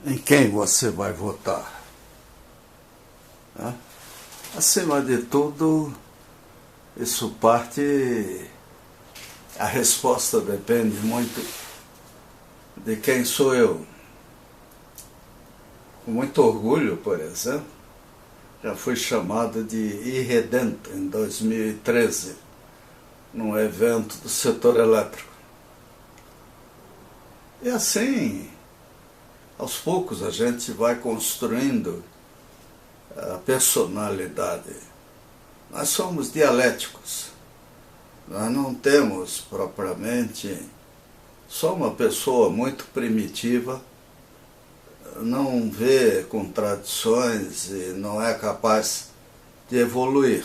em quem você vai votar. Né? Acima de tudo, isso parte, a resposta depende muito de quem sou eu. Com muito orgulho, por exemplo, já fui chamado de irredento em 2013, num evento do setor elétrico. E assim, aos poucos a gente vai construindo a personalidade. Nós somos dialéticos. Nós não temos propriamente só uma pessoa muito primitiva, não vê contradições e não é capaz de evoluir.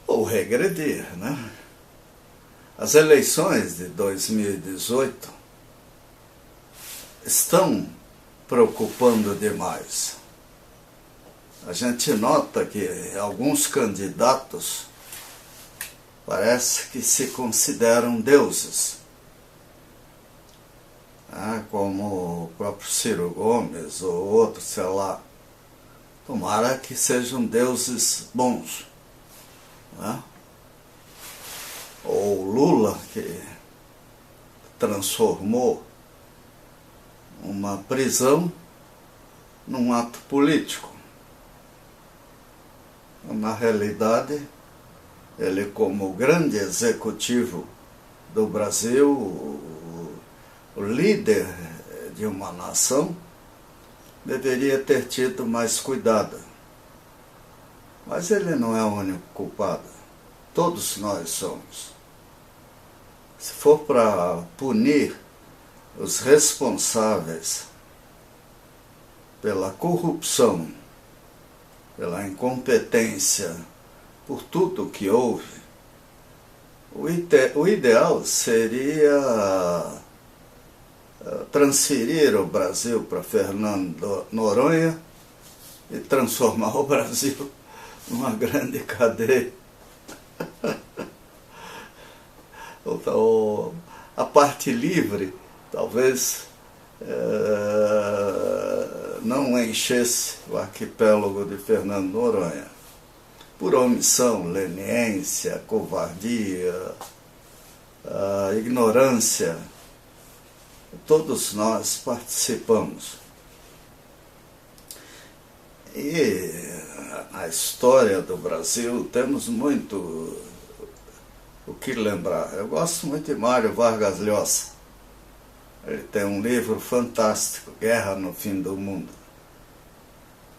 Ou regredir, né? As eleições de 2018 estão preocupando demais. A gente nota que alguns candidatos parece que se consideram deuses, como o próprio Ciro Gomes ou outro, sei lá. Tomara que sejam deuses bons. Né? Ou Lula, que transformou uma prisão num ato político. Na realidade, ele, como grande executivo do Brasil, o líder de uma nação, deveria ter tido mais cuidado. Mas ele não é o único culpado. Todos nós somos. Se for para punir os responsáveis pela corrupção, pela incompetência, por tudo que houve, o ideal seria transferir o Brasil para Fernando Noronha e transformar o Brasil numa grande cadeia. A parte livre talvez não enchesse o arquipélago de Fernando Noronha. Por omissão, leniência, covardia, ignorância, todos nós participamos. E a história do Brasil, temos muito o que lembrar. Eu gosto muito de Mário Vargas Llosa. Ele tem um livro fantástico, Guerra no Fim do Mundo.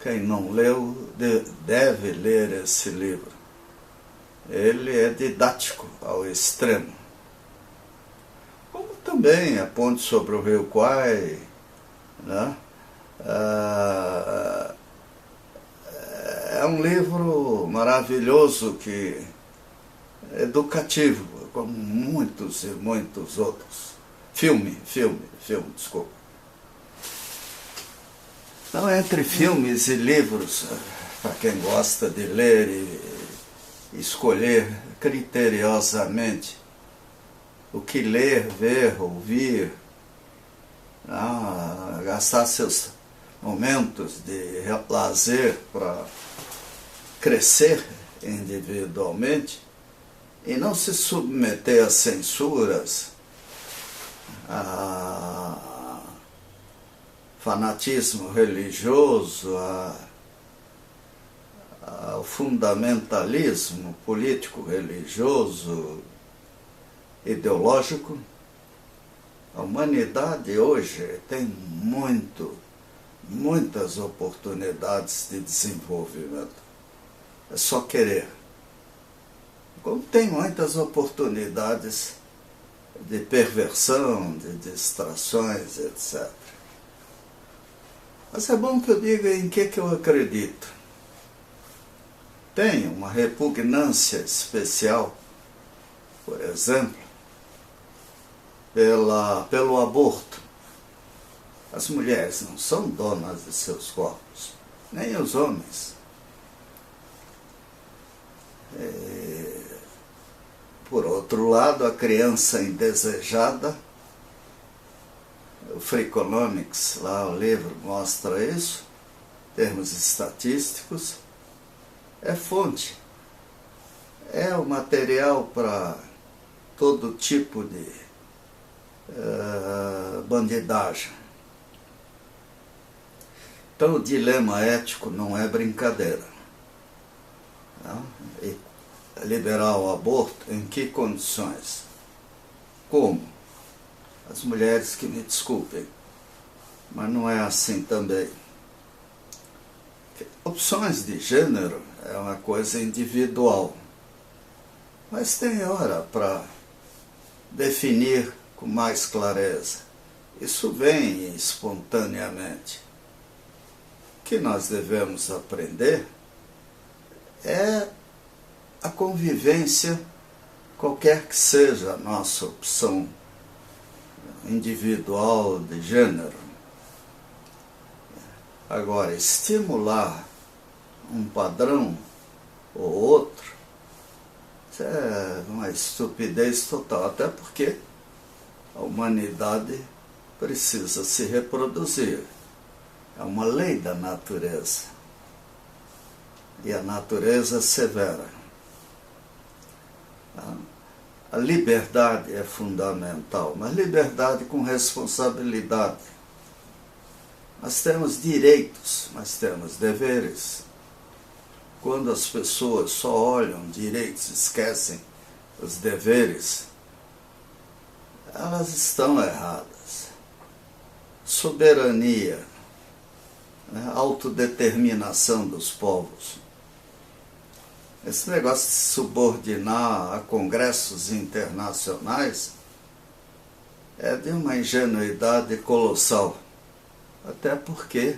Quem não leu deve ler esse livro. Ele é didático ao extremo. Como também A Ponte sobre o Rio Kwai, né? É um livro maravilhoso, educativo, como muitos e muitos outros. Filme, desculpa. Então, entre filmes e livros, para quem gosta de ler e escolher criteriosamente o que ler, ver, ouvir, gastar seus momentos de lazer para crescer individualmente e não se submeter a censuras, a fanatismo religioso, ao fundamentalismo político-religioso, ideológico. A humanidade hoje tem muitas oportunidades de desenvolvimento. É só querer. Como tem muitas oportunidades de perversão, de distrações, etc. Mas é bom que eu diga em que eu acredito. Tenho uma repugnância especial, por exemplo, pelo aborto. As mulheres não são donas de seus corpos, nem os homens. Por outro lado, a criança indesejada, o Freakonomics, lá o livro mostra isso, termos estatísticos, é fonte, é o material para todo tipo de bandidagem. Então o dilema ético não é brincadeira. Não? E liberar o aborto em que condições? Como? As mulheres que me desculpem, mas não é assim também. Opções de gênero é uma coisa individual, mas tem hora para definir com mais clareza. Isso vem espontaneamente. O que nós devemos aprender é a convivência, qualquer que seja a nossa opção individual de gênero. Agora, estimular um padrão ou outro, isso é uma estupidez total, até porque a humanidade precisa se reproduzir. É uma lei da natureza. E a natureza é severa. A liberdade é fundamental, mas liberdade com responsabilidade. Nós temos direitos, mas temos deveres. Quando as pessoas só olham direitos e esquecem os deveres, elas estão erradas. Soberania, né? Autodeterminação dos povos. Esse negócio de se subordinar a congressos internacionais é de uma ingenuidade colossal. Até porque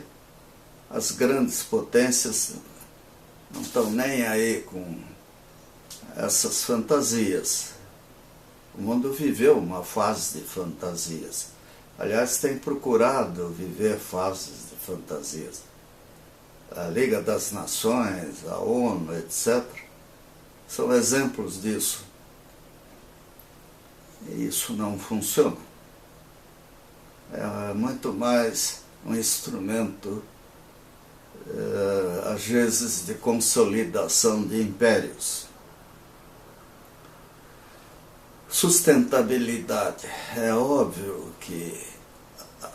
as grandes potências não estão nem aí com essas fantasias. O mundo viveu uma fase de fantasias. Aliás, tem procurado viver fases de fantasias. A Liga das Nações, a ONU, etc., são exemplos disso. E isso não funciona. É muito mais um instrumento, às vezes, de consolidação de impérios. Sustentabilidade. É óbvio que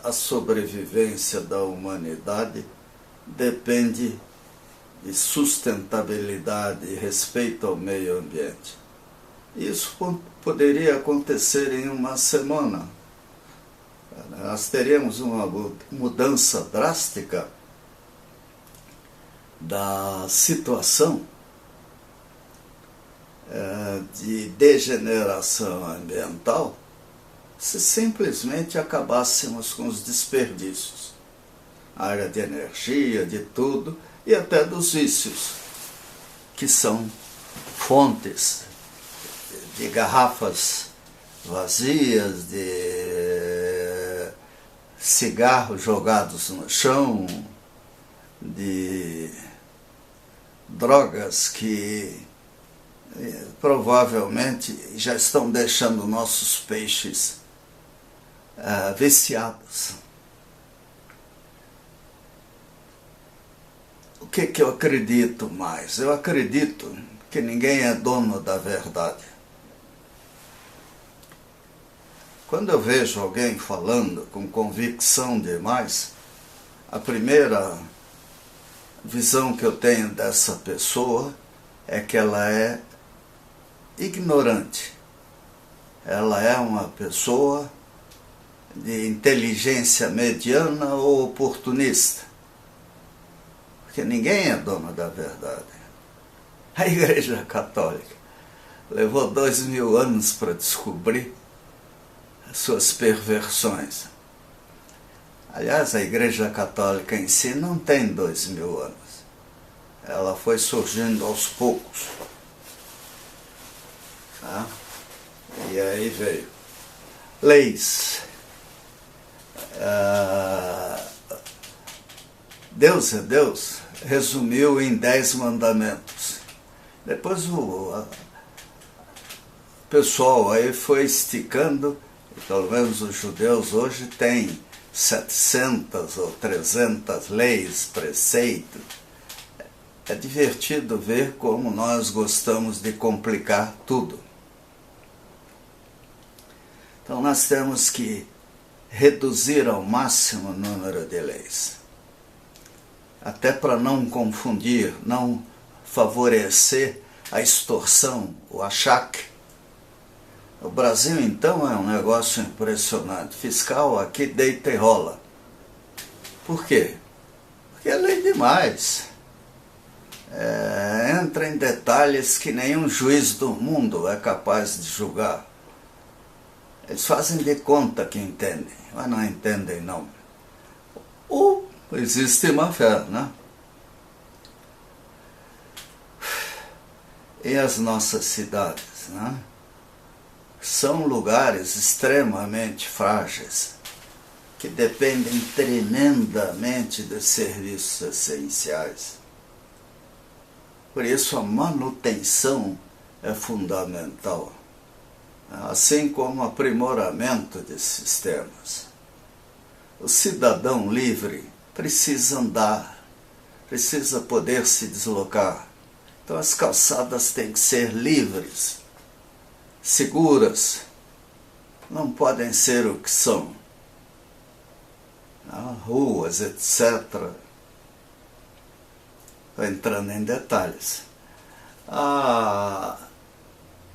a sobrevivência da humanidade depende de sustentabilidade e respeito ao meio ambiente. Isso poderia acontecer em uma semana. Nós teríamos uma mudança drástica da situação de degeneração ambiental se simplesmente acabássemos com os desperdícios. A área de energia, de tudo, e até dos vícios, que são fontes de garrafas vazias, de cigarros jogados no chão, de drogas que provavelmente já estão deixando nossos peixes viciados. O que eu acredito mais? Eu acredito que ninguém é dono da verdade. Quando eu vejo alguém falando com convicção demais, a primeira visão que eu tenho dessa pessoa é que ela é ignorante. Ela é uma pessoa de inteligência mediana ou oportunista. Porque ninguém é dono da verdade. A Igreja Católica levou 2000 anos para descobrir as suas perversões. Aliás, a Igreja Católica em si não tem 2000 anos. Ela foi surgindo aos poucos. Tá? E aí veio leis. Deus é Deus, resumiu em 10 mandamentos. Depois o pessoal aí foi esticando Pelo menos os judeus hoje têm 700 ou 300 leis, preceitos. É divertido ver como nós gostamos de complicar tudo. Então nós temos que reduzir ao máximo o número de leis. Até para não confundir, não favorecer a extorsão, o achaque. O Brasil, então, é um negócio impressionante. Fiscal aqui deita e rola. Por quê? Porque é lei demais. Entra em detalhes que nenhum juiz do mundo é capaz de julgar. Eles fazem de conta que entendem, mas não entendem não. Ou existe má fé, né? E as nossas cidades, né? São lugares extremamente frágeis, que dependem tremendamente de serviços essenciais. Por isso a manutenção é fundamental, assim como o aprimoramento de sistemas. O cidadão livre precisa andar, precisa poder se deslocar. Então as calçadas têm que ser livres, seguras, não podem ser o que são. Ruas, etc. Estou entrando em detalhes.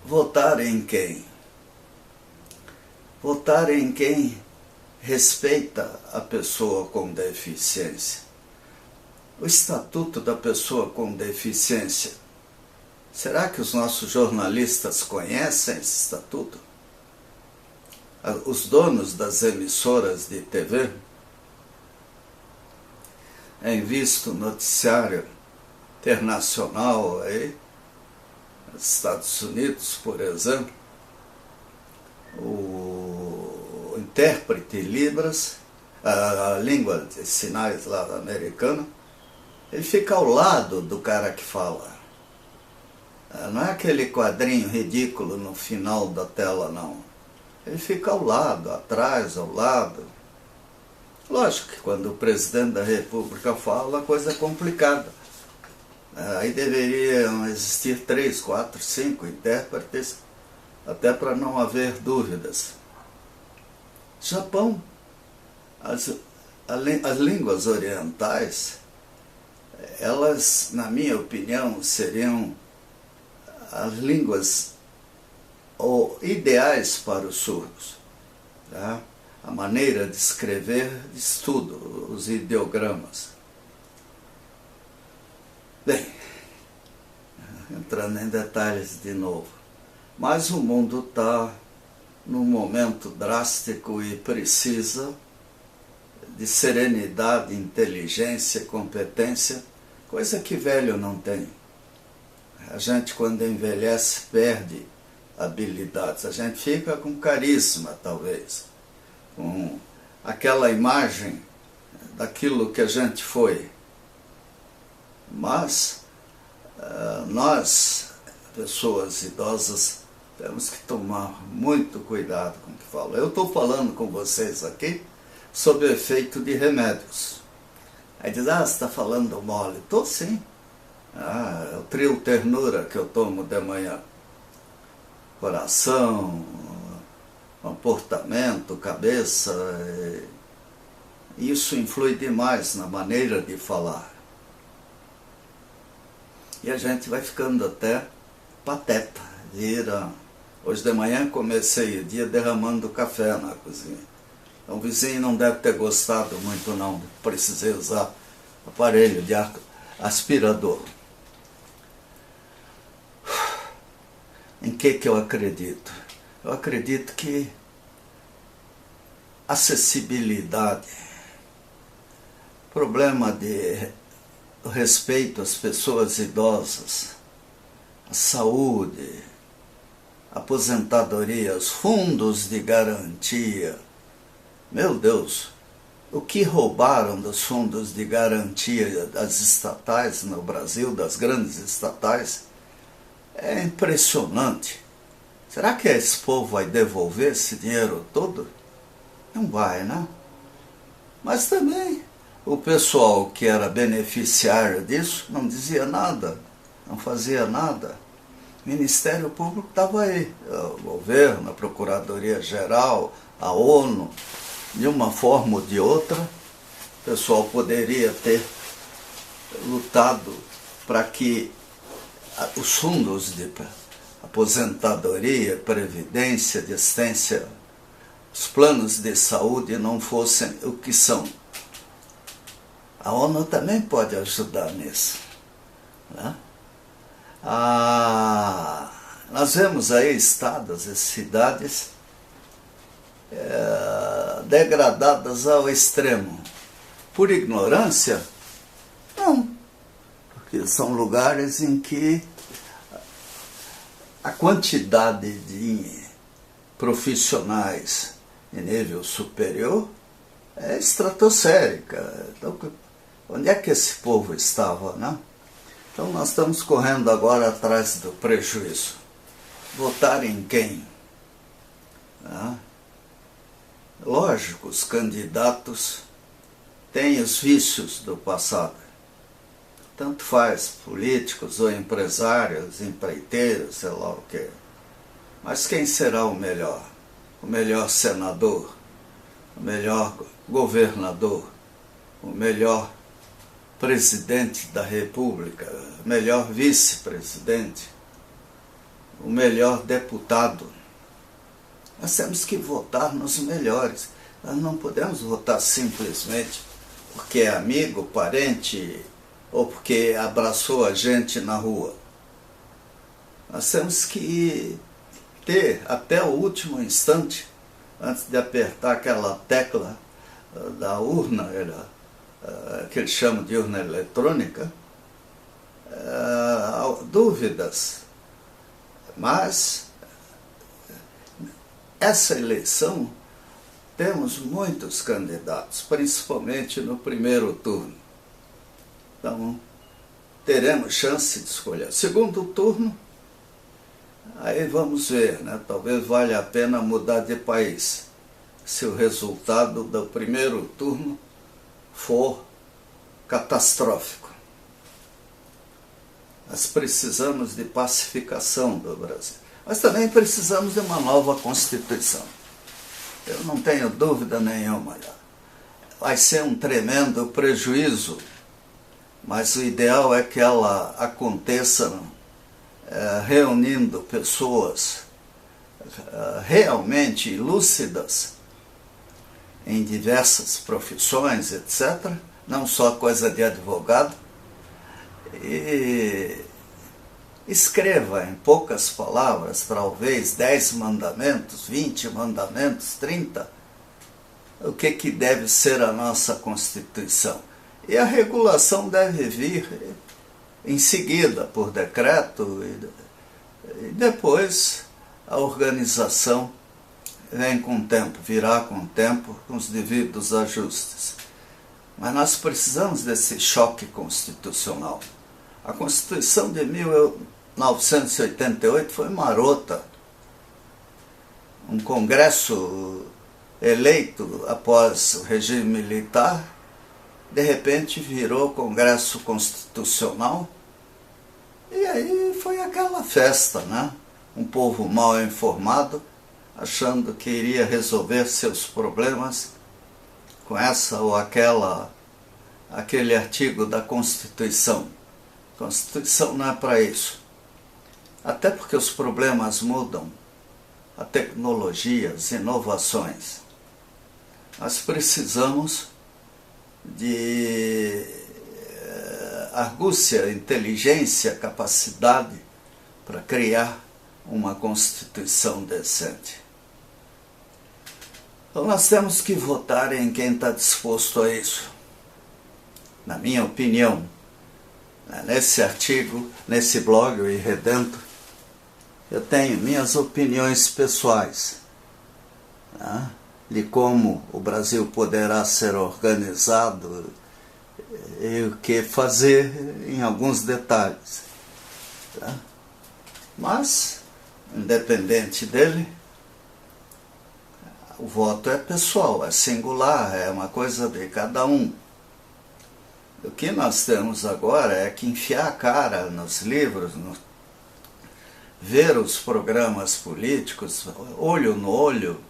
Votar em quem? Votar em quem respeita a pessoa com deficiência. O Estatuto da Pessoa com Deficiência. Será que os nossos jornalistas conhecem esse estatuto? Os donos das emissoras de TV? Em visto noticiário internacional aí, nos Estados Unidos, por exemplo, o intérprete Libras, a língua de sinais lá americana, ele fica ao lado do cara que fala. Não é aquele quadrinho ridículo no final da tela, não. Ele fica ao lado, atrás, ao lado. Lógico que quando o presidente da República fala, a coisa é complicada. Aí deveriam existir 3, 4, 5 intérpretes, até para não haver dúvidas. Japão, as línguas orientais, elas, na minha opinião, seriam as línguas ideais para os surdos. Tá? A maneira de escrever, de estudo, os ideogramas. Bem, entrando em detalhes de novo, mas o mundo está num momento drástico e precisa de serenidade, inteligência, competência, coisa que velho não tem. A gente, quando envelhece, perde habilidades. A gente fica com carisma, talvez, com aquela imagem daquilo que a gente foi. Mas nós, pessoas idosas, temos que tomar muito cuidado com o que falo. Eu estou falando com vocês aqui sobre o efeito de remédios. Aí diz, você está falando mole. Estou sim. É o trio ternura que eu tomo de manhã. Coração, comportamento, cabeça. Isso influi demais na maneira de falar. E a gente vai ficando até pateta. Hoje de manhã comecei o dia derramando café na cozinha. Então o vizinho não deve ter gostado muito não. Precisei usar aparelho de aspirador. Em que eu acredito? Eu acredito que acessibilidade, problema de respeito às pessoas idosas, a saúde, aposentadoria, os fundos de garantia. Meu Deus, o que roubaram dos fundos de garantia das estatais no Brasil, das grandes estatais, é impressionante. Será que esse povo vai devolver esse dinheiro todo? Não vai, né? Mas também o pessoal que era beneficiário disso não dizia nada, não fazia nada. O Ministério Público estava aí, o governo, a Procuradoria-Geral, a ONU, de uma forma ou de outra, o pessoal poderia ter lutado para que os fundos de aposentadoria, previdência, de assistência, os planos de saúde não fossem o que são. A ONU também pode ajudar nisso, né? Nós vemos aí estados e cidades degradadas ao extremo. Por ignorância? Não. Porque são lugares em que a quantidade de profissionais de nível superior é estratosférica. Então, onde é que esse povo estava, né? Então nós estamos correndo agora atrás do prejuízo. Votar em quem? Lógico, os candidatos têm os vícios do passado. Tanto faz, políticos ou empresários, empreiteiros, sei lá o quê. Mas quem será o melhor? O melhor senador? O melhor governador? O melhor presidente da República? O melhor vice-presidente? O melhor deputado? Nós temos que votar nos melhores. Nós não podemos votar simplesmente porque é amigo, parente ou porque abraçou a gente na rua. Nós temos que ter até o último instante, antes de apertar aquela tecla da urna, que eles chamam de urna eletrônica, dúvidas. Mas essa eleição temos muitos candidatos, principalmente no primeiro turno. Então, teremos chance de escolher. Segundo turno, aí vamos ver, né? Talvez valha a pena mudar de país, se o resultado do primeiro turno for catastrófico. Nós precisamos de pacificação do Brasil. Mas também precisamos de uma nova Constituição. Eu não tenho dúvida nenhuma. Vai ser um tremendo prejuízo, mas o ideal é que ela aconteça reunindo pessoas realmente lúcidas em diversas profissões, etc., não só coisa de advogado, e escreva em poucas palavras, talvez 10 mandamentos, 20 mandamentos, 30, o que deve ser a nossa Constituição. E a regulação deve vir em seguida, por decreto, e depois a organização vem com o tempo, virá com o tempo, com os devidos ajustes. Mas nós precisamos desse choque constitucional. A Constituição de 1988 foi marota. Um Congresso eleito após o regime militar, de repente virou Congresso Constitucional, e aí foi aquela festa, né? Um povo mal informado, achando que iria resolver seus problemas com essa ou aquele artigo da Constituição. A Constituição não é para isso. Até porque os problemas mudam, a tecnologia, as inovações. Nós precisamos de argúcia, inteligência, capacidade para criar uma Constituição decente. Então nós temos que votar em quem está disposto a isso. Na minha opinião, nesse artigo, nesse blog, o Irredento, eu tenho minhas opiniões pessoais, né, de como o Brasil poderá ser organizado e o que fazer em alguns detalhes. Tá? Mas independente dele, o voto é pessoal, é singular, é uma coisa de cada um. O que nós temos agora é que enfiar a cara nos livros, ver os programas políticos, olho no olho,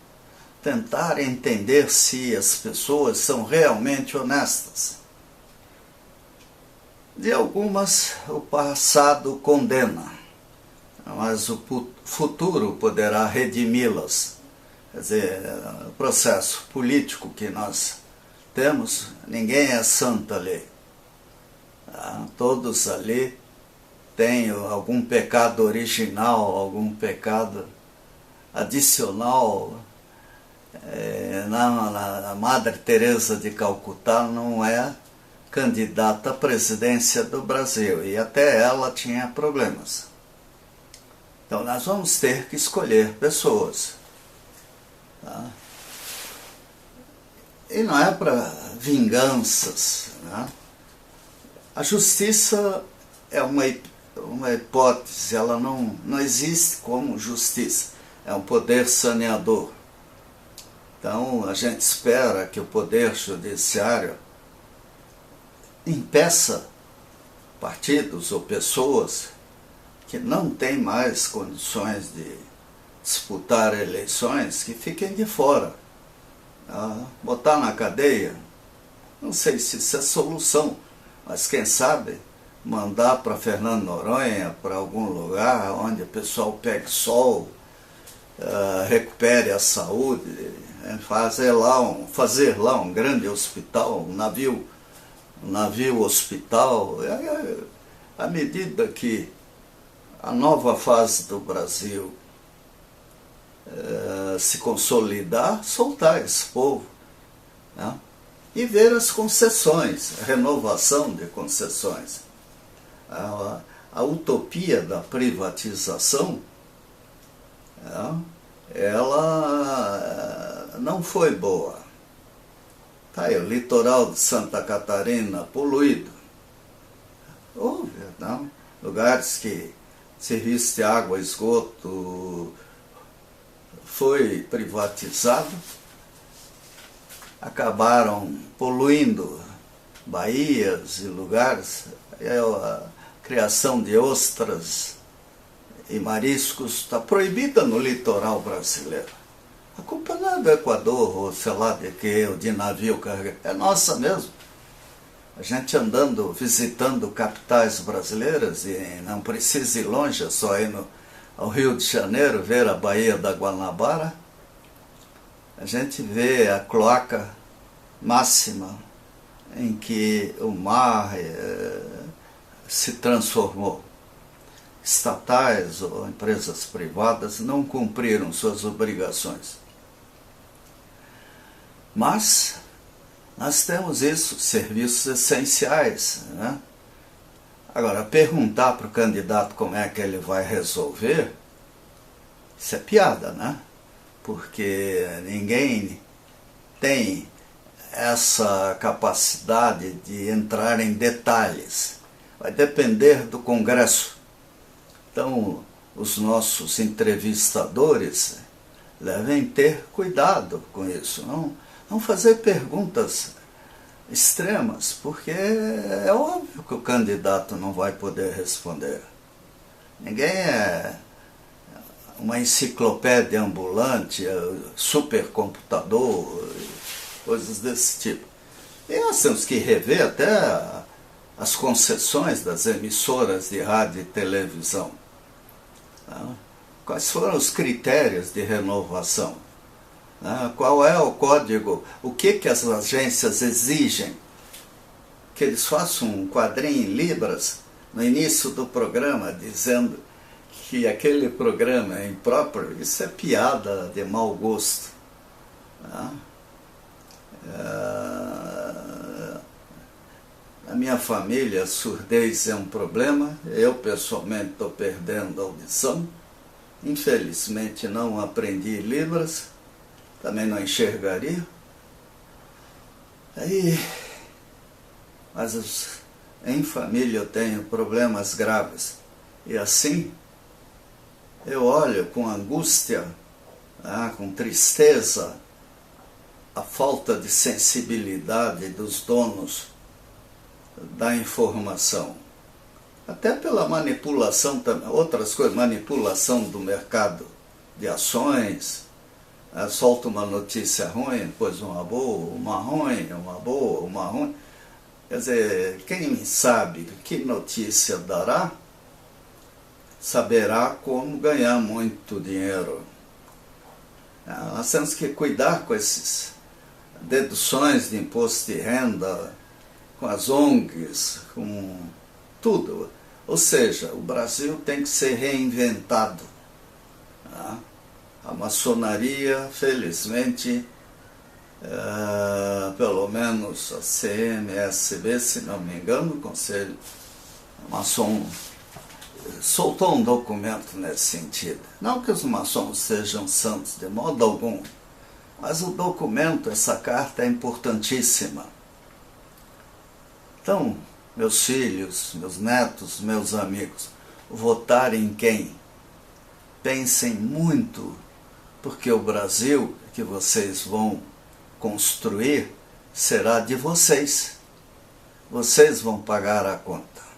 tentar entender se as pessoas são realmente honestas. De algumas, o passado condena, mas o futuro poderá redimi-las. Quer dizer, o processo político que nós temos, ninguém é santo ali. Todos ali têm algum pecado original, algum pecado adicional. A Madre Teresa de Calcutá não é candidata à presidência do Brasil, e até ela tinha problemas. Então nós vamos ter que escolher pessoas. Tá? E não é para vinganças. Né? A justiça é uma hipótese, ela não existe como justiça, é um poder saneador. Então a gente espera que o poder judiciário impeça partidos ou pessoas que não têm mais condições de disputar eleições, que fiquem de fora. Botar na cadeia, não sei se isso é solução, mas quem sabe mandar para Fernando Noronha, para algum lugar onde o pessoal pegue sol, recupere a saúde, fazer lá um grande hospital, um navio hospital. À medida que a nova fase do Brasil se consolidar, soltar esse povo, né? E ver as concessões, a renovação de concessões. A utopia da privatização, ela não foi boa. Tá aí, o litoral de Santa Catarina poluído. Houve, não? Lugares que serviço de água e esgoto foi privatizado, acabaram poluindo baías e lugares. A criação de ostras e mariscos está proibida no litoral brasileiro. A culpa não é do Equador, ou sei lá de que, ou de navio carregado, é nossa mesmo. A gente andando, visitando capitais brasileiras, e não precisa ir longe, é só ir ao Rio de Janeiro, ver a Baía da Guanabara, a gente vê a cloaca máxima em que o mar se transformou. Estatais ou empresas privadas não cumpriram suas obrigações. Mas nós temos isso, serviços essenciais, né? Agora, perguntar para o candidato como é que ele vai resolver, isso é piada, né? Porque ninguém tem essa capacidade de entrar em detalhes. Vai depender do Congresso. Então, os nossos entrevistadores devem ter cuidado com isso, não fazer perguntas extremas, porque é óbvio que o candidato não vai poder responder. Ninguém é uma enciclopédia ambulante, supercomputador, coisas desse tipo. E nós temos que rever até as concessões das emissoras de rádio e televisão. Quais foram os critérios de renovação? Qual é o código? O que as agências exigem? Que eles façam um quadrinho em libras no início do programa, dizendo que aquele programa é impróprio. Isso é piada de mau gosto. Na minha família, a surdez é um problema. Eu, pessoalmente, estou perdendo a audição. Infelizmente, não aprendi libras. Também não enxergaria. Mas em família eu tenho problemas graves. E assim, eu olho com angústia, com tristeza, a falta de sensibilidade dos donos da informação. Até pela manipulação, outras coisas, manipulação do mercado de ações, solta uma notícia ruim, depois uma boa, uma ruim, uma boa, uma ruim. Quer dizer, quem sabe que notícia dará, saberá como ganhar muito dinheiro. Nós temos que cuidar com essas deduções de imposto de renda, com as ONGs, com tudo. Ou seja, o Brasil tem que ser reinventado. A maçonaria, felizmente, pelo menos a CMSB, se não me engano, o Conselho Maçom soltou um documento nesse sentido. Não que os maçons sejam santos de modo algum, mas o documento, essa carta é importantíssima. Então, meus filhos, meus netos, meus amigos, votar em quem? Pensem muito, porque o Brasil que vocês vão construir será de vocês. Vocês vão pagar a conta.